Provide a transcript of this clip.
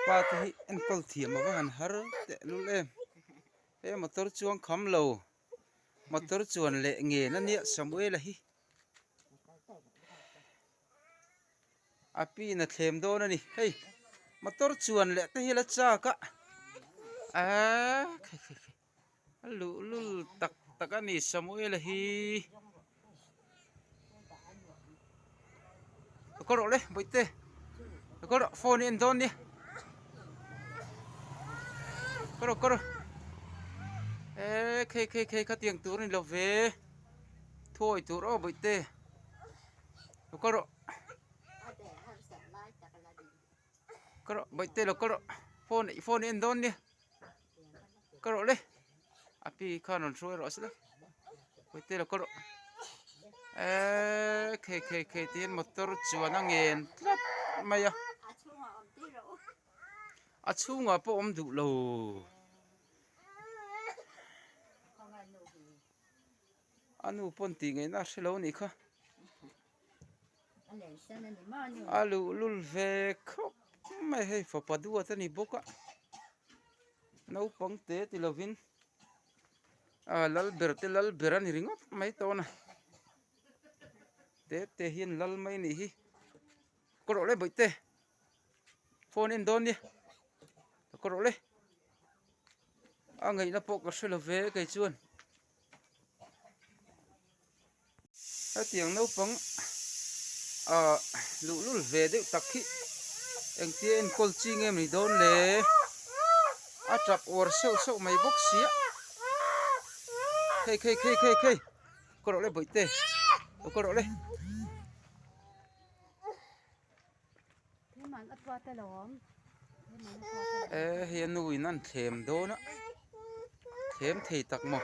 ba thì anh câu thiểm mà vẫn hở tệ luôn em em motor chuông khắm lầu motor chuồn lệ nghề nó nhẹ sắm ấy là hi api na thêm đô nữa nè hey motor chuồn lệ cái hi là cha cả à lũ lũ tắc tắc anh đi sắm ấy là hi có rồi đấy bây giờ có rồi phone in đôn đi có rồi ê khi cái tiếng túi này là về thôi túi đó bây giờ có rồi bây giờ là có rồi phone in đôn đi có rồi đấy api khăn on rồi rồi đấy bây giờ là có rồi ê khi tiền motor chuồn nó nghiền lắm mày à à chú ngà po om đủ lồ anu pon ti ngai na shelo ni kha alu lul ve khop mai hei fa padu ata ni boka nau pang te ti lovin a lal ber ani ringop mai to na te hian lal mai ni hi ko ro le boi te phone in don ni ko ro le a ngai na pok ka shelo ve kai chuan a tiang nau pang a lul ve de takhi eng tien kol chi ngem ni don le a trap or so mai bok sia kai ko ro le boi te ko ro le hiền nuôi năn thèm đô nó thèm thì tắc mỏ